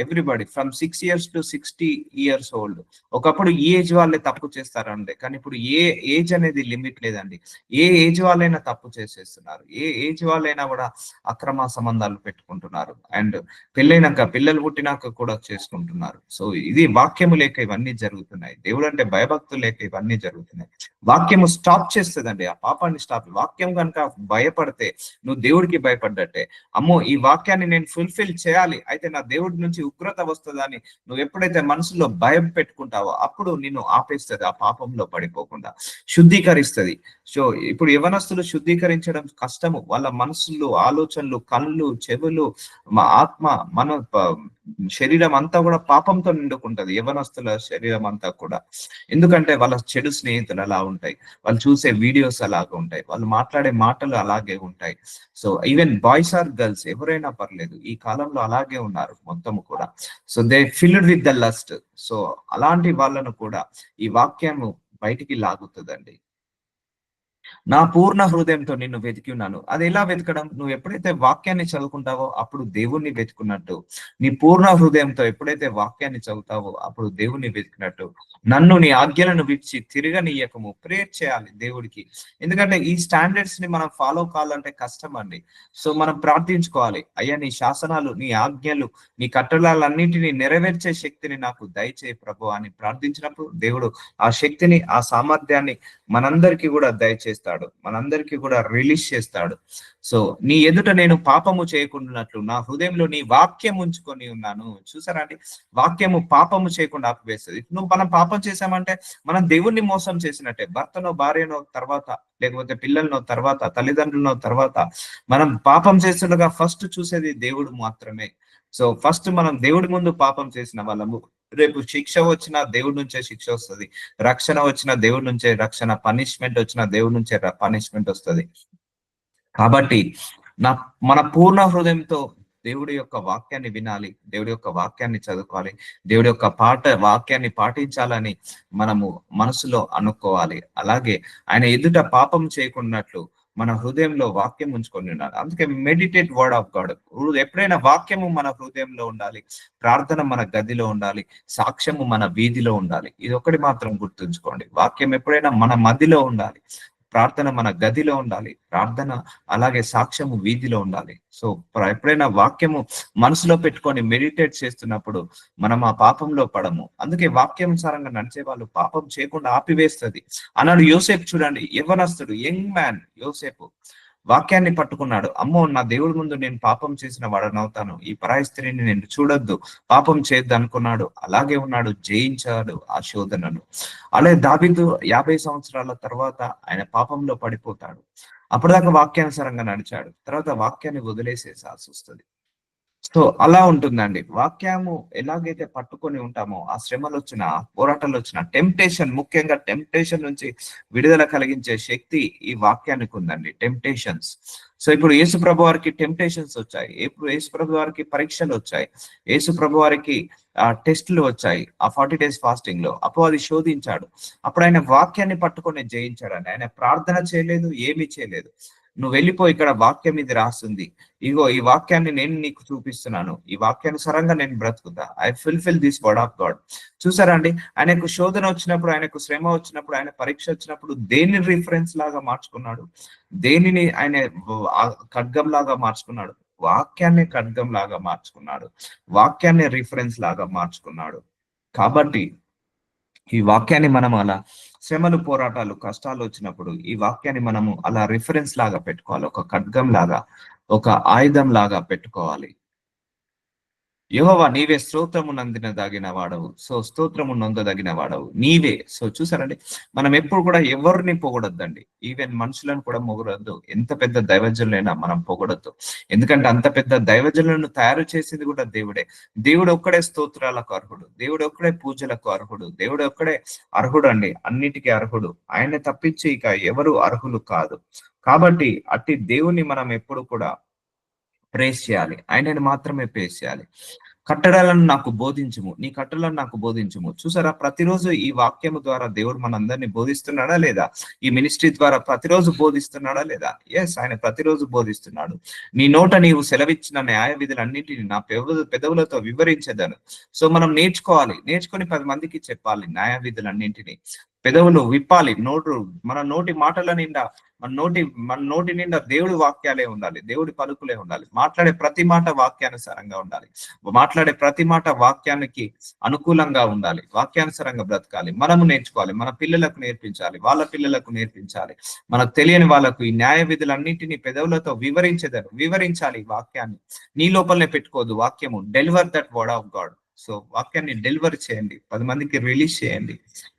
everybody from 6 years to 60 years old. ఒకప్పుడు ఈ ఏజ్ వాళ్ళే తప్పు చేస్తారండి, కానీ ఇప్పుడు ఏ ఏజ్ అనేది లిమిట్ లేదండి. ఏ ఏజ్ వాళ్ళైనా తప్పు చేసేస్తున్నారు, ఏ ఏజ్ వాళ్ళైనా కూడా అక్రమ సంబంధాలు పెట్టుకుంటున్నారు, అండ్ పెళ్ళైనాక పిల్లలు పుట్టినాక కూడా చేసుకుంటున్నారు. సో ఇది వాక్యము లేక ఇవన్నీ జరుగుతున్నాయి. దేవుడు అంటే భయభక్తులు లేక ఇవన్నీ జరుగుతున్నాయి. వాక్యము స్టాప్ చేస్తుందండి ఆ పాపాన్ని. స్టాప్. వాక్యం కనుక భయపడితే నువ్వు దేవుడికి భయపడ్డట్టే. అమ్మో ఈ వాక్యాన్ని నేను ఫుల్ఫిల్ చేయాలి, అయితే నా దేవుడి నుంచి ఉగ్రత వస్తుందని నువ్వు ఎప్పుడైతే మనసులో భయం పెట్టుకుంటావో అప్పుడు నిన్ను ఆపేస్తుంది, ఆ పాపంలో పడిపోకుండా శుద్ధీకరిస్తుంది. సో ఇప్పుడు యవనస్తులు శుద్ధీకరించడం కష్టము. వాళ్ళ మనసులు, ఆలోచనలు, కళ్ళు, చెవులు, ఆత్మ, మన శరీరం అంతా కూడా పాపంతో నిండుకుంటది, యవనస్తుల శరీరం అంతా కూడా. ఎందుకంటే వాళ్ళ చెడు స్నేహితులు అలా ఉంటాయి, వాళ్ళు చూసే వీడియోస్ అలాగే ఉంటాయి, వాళ్ళు మాట్లాడే మాటలు అలాగే ఉంటాయి. So even boys or girls ఎవరైనా పర్లేదు, ఈ కాలంలో అలాగే ఉన్నారు మొత్తము కూడా. So they filled with the lust. So అలాంటి వాళ్ళను కూడా ఈ వాక్యము బయటికి లాగుతుందండి. నా పూర్ణ హృదయంతో నిన్ను వెతికి ఉన్నాను. అది ఎలా వెతకడం? నువ్వు ఎప్పుడైతే వాక్యాన్ని చదువుకుంటావో అప్పుడు దేవుణ్ణి వెతుకున్నట్టు. నీ పూర్ణ హృదయంతో ఎప్పుడైతే వాక్యాన్ని చదువుతావో అప్పుడు దేవుణ్ణి వెతికినట్టు. నన్ను నీ ఆజ్ఞలను విడిచి తిరగనీయకము. ప్రేయర్ చేయాలి దేవుడికి. ఎందుకంటే ఈ స్టాండర్డ్స్ ని మనం ఫాలో కావాలంటే కష్టం అండి. సో మనం ప్రార్థించుకోవాలి, అయ్యా నీ శాసనాలు, నీ ఆజ్ఞలు, నీ కట్టడాలన్నింటినీ నెరవేర్చే శక్తిని నాకు దయచేయి ప్రభు అని ప్రార్థించినప్పుడు దేవుడు ఆ శక్తిని, ఆ సామర్థ్యాన్ని మనందరికీ కూడా దయచేస్తాడు, మనందరికీ కూడా రిలీజ్ చేస్తాడు. సో నీ ఎదుట నేను పాపము చేయకుండానట్లు నా హృదయంలో నీ వాక్యం ఉంచుకొని ఉన్నాను. చూసారా అండి, వాక్యము పాపము చేయకుండా ఆపివేస్తుంది. నువ్వు మనం పాపం చేసామంటే మనం దేవుణ్ణి మోసం చేసినట్టే. భర్తనో భార్యనో తర్వాత, లేకపోతే పిల్లలనో తర్వాత, తల్లిదండ్రులనో తర్వాత, మనం పాపం చేస్తుండగా ఫస్ట్ చూసేది దేవుడు మాత్రమే. సో ఫస్ట్ మనం దేవుడి ముందు పాపం చేసిన వాళ్ళము. రేపు శిక్ష వచ్చినా దేవుడి నుంచే శిక్ష వస్తుంది, రక్షణ వచ్చిన దేవుడి నుంచే రక్షణ, పనిష్మెంట్ వచ్చిన దేవుడి నుంచే పనిష్మెంట్ వస్తుంది. కాబట్టి నా మన పూర్ణ హృదయంతో దేవుడి యొక్క వాక్యాన్ని వినాలి, దేవుడి యొక్క వాక్యాన్ని చదువుకోవాలి, దేవుడి యొక్క వాక్యాన్ని పాటించాలని మనము మనసులో అనుకోవాలి. అలాగే ఆయన ఎదుట పాపం చేయకున్నట్లు మన హృదయంలో వాక్యం ఉంచుకొని ఉండాలి. అందుకే మెడిటేట్ వర్డ్ ఆఫ్ గాడ్. ఎప్పుడైనా వాక్యము మన హృదయంలో ఉండాలి, ప్రార్థన మన గదిలో ఉండాలి, సాక్ష్యము మన వీధిలో ఉండాలి. ఇది ఒకటి మాత్రం గుర్తుంచుకోండి, వాక్యం ఎప్పుడైనా మన మదిలో ఉండాలి, ప్రార్థన మన గదిలో ఉండాలి, ప్రార్థన అలాగే సాక్ష్యము వీధిలో ఉండాలి. సో ఎప్పుడైనా వాక్యము మనసులో పెట్టుకొని మెడిటేట్ చేస్తున్నప్పుడు మనం ఆ పాపంలో పడము. అందుకే వాక్యానుసారంగా నడిచే వాళ్ళు పాపం చేయకుండా ఆపివేస్తుంది అన్నాడు యోసేపు. చూడండి, యవ్వనస్తుడు, యంగ్ మ్యాన్ యోసేపు వాక్యాన్ని పట్టుకున్నాడు. అమ్మో నా దేవుడి ముందు నేను పాపం చేసిన వాడనవుతాను, ఈ పరాయి స్త్రీని నేను చూడొద్దు, పాపం చేయొద్దు అనుకున్నాడు. అలాగే ఉన్నాడు, జయించాడు ఆ శోధనను. అలాగే దావీదు 50 సంవత్సరాల తర్వాత ఆయన పాపంలో పడిపోతాడు. అప్పటిదాకా వాక్యానుసారంగా నడిచాడు, తర్వాత వాక్యాన్ని వదిలేసేసాల్సి వస్తుంది. సో అలా ఉంటుందండి. వాక్యము ఎలాగైతే పట్టుకొని ఉంటామో, ఆ శ్రమలు వచ్చిన, పోరాటాలు వచ్చిన, టెంప్టేషన్, ముఖ్యంగా టెంప్టేషన్ నుంచి విడుదల కలిగించే శక్తి ఈ వాక్యానికి ఉందండి. టెంప్టేషన్స్. సో ఇప్పుడు యేసు ప్రభు వారికి టెంప్టేషన్స్ వచ్చాయి. ఇప్పుడు యేసు ప్రభు వారికి పరీక్షలు వచ్చాయి. యేసు ప్రభు వారికి టెస్టులు వచ్చాయి. ఆ 40 డేస్ ఫాస్టింగ్ లో అపవాది శోధించాడు. అప్పుడు ఆయన వాక్యాన్ని పట్టుకొని జయించాడండి. ఆయన ప్రార్థన చేయలేదు, ఏమీ చేయలేదు. నువ్వు వెళ్ళిపో, ఇక్కడ వాక్యం ఇది రాస్తుంది, ఇగో ఈ వాక్యాన్ని నేను నీకు చూపిస్తున్నాను, ఈ వాక్యానుసారంగా నేను బ్రతుకుతా, I fulfil this word of God. చూసారా అండి, ఆయనకు శోధన వచ్చినప్పుడు, ఆయనకు శ్రమ వచ్చినప్పుడు, ఆయన పరీక్ష వచ్చినప్పుడు దేన్ని రిఫరెన్స్ లాగా మార్చుకున్నాడు? దేనిని ఆయన ఖడ్గం లాగా మార్చుకున్నాడు? వాక్యాన్ని ఖడ్గం లాగా మార్చుకున్నాడు. వాక్యాన్ని రిఫరెన్స్ లాగా మార్చుకున్నాడు. కాబట్టి ఈ వాక్యాన్ని మనం అలా శ్రమలు, పోరాటాలు, కష్టాలు వచ్చినప్పుడు ఈ వాక్యాన్ని మనము అలా రిఫరెన్స్ లాగా పెట్టుకోవాలి. ఒక ఖడ్గం లాగా, ఒక ఆయుధం లాగా పెట్టుకోవాలి. యెహోవా నీవే స్తోత్రము నందిన దాగిన వాడవు. సో స్తోత్రము నొందదగిన వాడవు నీవే. సో చూసారండి, మనం ఎప్పుడు కూడా ఎవరిని పొగడొద్దండి. ఈవెన్ మనుషులను కూడా పొగడొద్దు. ఎంత పెద్ద దైవజనులైనా మనం పొగడొద్దు. ఎందుకంటే అంత పెద్ద దైవజనులను తయారు చేసింది కూడా దేవుడే. దేవుడు ఒక్కడే స్తోత్రాలకు అర్హుడు. దేవుడు ఒక్కడే పూజలకు అర్హుడు. దేవుడు ఒక్కడే అర్హుడు అండి, అన్నిటికీ అర్హుడు. ఆయన తప్పించి ఇక ఎవరు అర్హులు కాదు. కాబట్టి అట్టి దేవుని మనం ఎప్పుడు కూడా ప్రేస్ చేయాలి. ఆయనని మాత్రమే ప్రేస్ చేయాలి. కట్టడలను నాకు బోధించుము, నీ కట్టడలను నాకు బోధించుము. చూసారా, ప్రతిరోజు ఈ వాక్యము ద్వారా దేవుడు మనందరినీ బోధిస్తున్నాడా లేదా? ఈ మినిస్ట్రీ ద్వారా ప్రతిరోజు బోధిస్తున్నాడా లేదా? ఎస్, ఆయన ప్రతిరోజు బోధిస్తున్నాడు. నీ నోట నీవు సెలవిచ్చిన న్యాయ విధులన్నిటిని నా పెదవులతో వివరించేదను. సో మనం నేర్చుకోవాలి, నేర్చుకొని 10 మందికి చెప్పాలి న్యాయ విధులన్నింటినీ. పెదవులు విప్పాలి. మన నోటి మాటల నిండా, మన నోటి నిండా దేవుడి వాక్యాలే ఉండాలి, దేవుడి పలుకులే ఉండాలి. మాట్లాడే ప్రతి మాట వాక్యానుసారంగా ఉండాలి. మాట్లాడే ప్రతి మాట వాక్యానికి అనుకూలంగా ఉండాలి. వాక్యానుసారంగా బ్రతకాలి. మనము నేర్చుకోవాలి, మన పిల్లలకు నేర్పించాలి, వాళ్ళ పిల్లలకు నేర్పించాలి. మనకు తెలియని వాళ్ళకు ఈ న్యాయ విధులన్నింటినీ పెదవులతో వివరించాలి. ఈ వాక్యాన్ని నీ లోపలనే పెట్టుకోవద్దు. వాక్యము deliver that word of God. So వాక్యాన్ని డెలివర్ చేయండి, 10 మందికి రిలీజ్ చేయండి,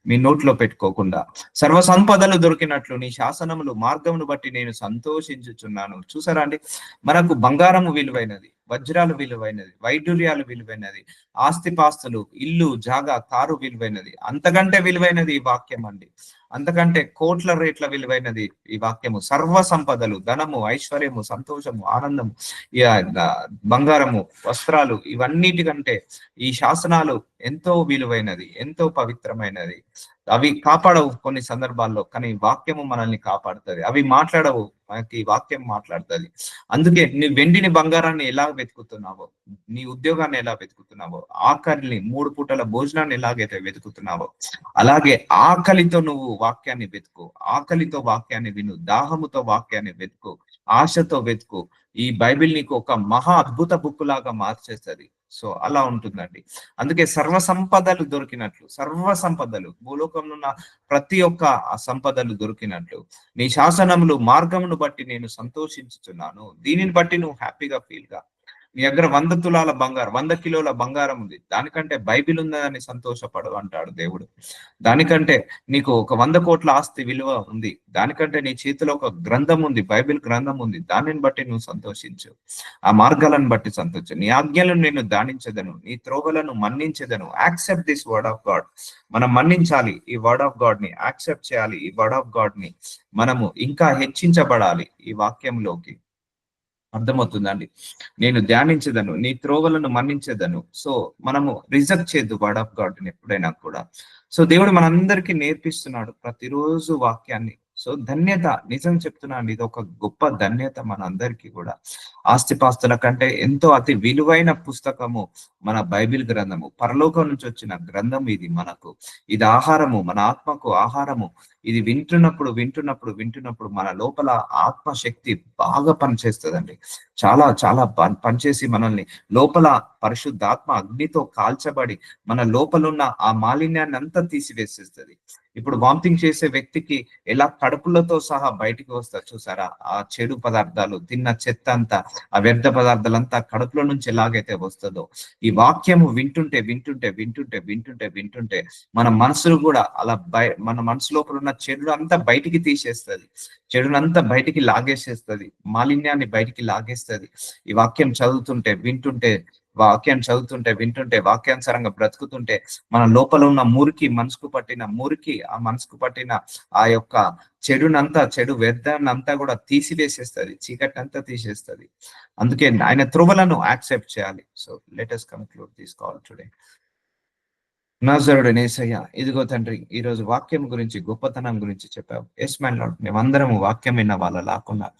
మీ నోట్లో పెట్టుకోకుండా. సర్వ సంపదలు దొరికినట్లు నీ శాసనములు మార్గమును బట్టి నేను సంతోషించుచున్నాను. చూసారా అండి, మనకు బంగారము విలువైనది, వజ్రాలు విలువైనది, వైడూర్యాలు విలువైనది, ఆస్తిపాస్తులు, ఇల్లు, జాగా, కారు విలువైనది. అంతకంటే విలువైనది ఈ వాక్యం అండి. అంతకంటే కోట్ల రేట్ల విలువైనది ఈ వాక్యము. సర్వ సంపదలు, ధనము, ఐశ్వర్యము, సంతోషము, ఆనందము, బంగారము, వస్త్రాలు, ఇవన్నిటికంటే ఈ శాసనాలు ఎంతో విలువైనది, ఎంతో పవిత్రమైనది. అవి కాపాడవు కొన్ని సందర్భాల్లో, కానీ వాక్యము మనల్ని కాపాడుతుంది. అవి మాట్లాడవు, మనకి వాక్యం మాట్లాడుతుంది. అందుకే నీ వెండిని, బంగారాన్ని ఎలా వెతుకుతున్నావో, నీ ఉద్యోగాన్ని ఎలా వెతుకుతున్నావో, ఆకలిని, 3 పూటల భోజనాన్ని ఎలాగైతే వెతుకుతున్నావో, అలాగే ఆకలితో నువ్వు వాక్యాన్ని వెతుకు. ఆకలితో వాక్యాన్ని విను, దాహముతో వాక్యాన్ని వెతుకు, ఆశతో వెతుకు. ఈ బైబిల్ నీకు ఒక మహా అద్భుత బుక్ లాగా మార్చేస్తుంది. సో అలా ఉంటుందండి. అందుకే సర్వ సంపదలు దొరికినట్లు, సర్వ సంపదలు, భూలోకంలో ఉన్న ప్రతి ఒక్క సంపదలు దొరికినట్లు నీ శాసనములు మార్గమును బట్టి నేను సంతోషించుచున్నాను. దీనిని బట్టి నువ్వు హ్యాపీగా ఫీల్ గా. నీ దగ్గర 100 తులాల బంగారం, 100 కిలోల బంగారం ఉంది, దానికంటే బైబిల్ ఉందని సంతోషపడు అంటాడు దేవుడు. దానికంటే నీకు ఒక 100 కోట్ల ఆస్తి విలువ ఉంది, దానికంటే నీ చేతిలో ఒక గ్రంథం ఉంది, బైబిల్ గ్రంథం ఉంది, దానిని బట్టి నువ్వు సంతోషించు. ఆ మార్గాలను బట్టి సంతోషించు. నీ ఆజ్ఞలను నేను దానించదను, నీ త్రోవలను మన్నించదను. Accept this word of God. మనం మన్నించాలి ఈ వర్డ్ ఆఫ్ గాడ్ ని, యాక్సెప్ట్ చేయాలి ఈ వర్డ్ ఆఫ్ గాడ్ ని. మనము ఇంకా హెచ్చించబడాలి ఈ వాక్యంలోకి. అర్థమవుతుందండి. నేను ధ్యానించదను, నీ త్రోవలను మన్నించదను. సో మనము రిజెక్ట్ చేయొద్దు వర్డ్ ఆఫ్ గాడ్ ని ఎప్పుడైనా కూడా. సో దేవుడు మనందరికీ నేర్పిస్తున్నాడు ప్రతిరోజు వాక్యాన్ని. సో ధన్యత, నిజం చెప్తున్నా అండి, ఇది ఒక గొప్ప ధన్యత మనందరికీ కూడా. ఆస్తిపాస్తుల కంటే ఎంతో అతి విలువైన పుస్తకము మన బైబిల్ గ్రంథము. పరలోకం నుంచి వచ్చిన గ్రంథం ఇది మనకు. ఇది ఆహారము, మన ఆత్మకు ఆహారము. ఇది వింటున్నప్పుడు వింటున్నప్పుడు వింటున్నప్పుడు మన లోపల ఆత్మశక్తి బాగా పనిచేస్తుందండి. చాలా చాలా పనిచేసి మనల్ని లోపల పరిశుద్ధాత్మ అగ్నితో కాల్చబడి మన లోపలున్న ఆ మాలిన్యాన్ని అంతా తీసివేసేస్తుంది. ఇప్పుడు వామిటింగ్ చేసే వ్యక్తికి ఎలా కడుపులతో సహా బయటికి వస్తారు చూసారా, ఆ చెడు పదార్థాలు, తిన్న చెత్త అంతా, ఆ వ్యర్థ పదార్థాలంతా కడుపులో నుంచి ఎలాగైతే వస్తుందో, ఈ వాక్యము వింటుంటే వింటుంటే వింటుంటే వింటుంటే వింటుంటే మన మనసులు కూడా అలా మన మనసు లోపల ఉన్న చెడునంతా బయటికి తీసేస్తుంది, చెడునంతా బయటికి లాగేసేస్తుంది, మాలిన్యాన్ని బయటికి లాగేస్తుంది. ఈ వాక్యం చదువుతుంటే వింటుంటే, వాక్యానుసారంగా బ్రతుకుతుంటే మన లోపల ఉన్న మురికి, మనసుకు పట్టిన ఆ యొక్క చెడు వ్యర్థాన్నంతా కూడా తీసివేసేస్తుంది, చీకటినంతా తీసేస్తుంది. అందుకే ఆయన త్రువలను యాక్సెప్ట్ చేయాలి. So let us conclude this call today. నజరుడైన యేసయ్య, ఇదిగో తండ్రి, ఈ రోజు వాక్యం గురించి, గొప్పతనం గురించి చెప్పావు. ఎస్ మై లార్డ్, మేమందరము వాక్యం విన్న వాళ్ళ లాకుండా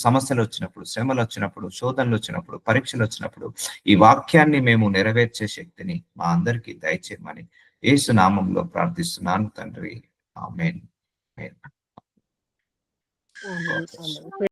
సమస్యలు వచ్చినప్పుడు, శ్రమలు వచ్చినప్పుడు, శోధనలు వచ్చినప్పుడు, పరీక్షలు వచ్చినప్పుడు ఈ వాక్యాన్ని మేము నెరవేర్చే శక్తిని మా అందరికీ దయచేయమని యేసు నామంలో ప్రార్థిస్తున్నాను తండ్రి. ఆమేన్. ఆమేన్. ఆమేన్.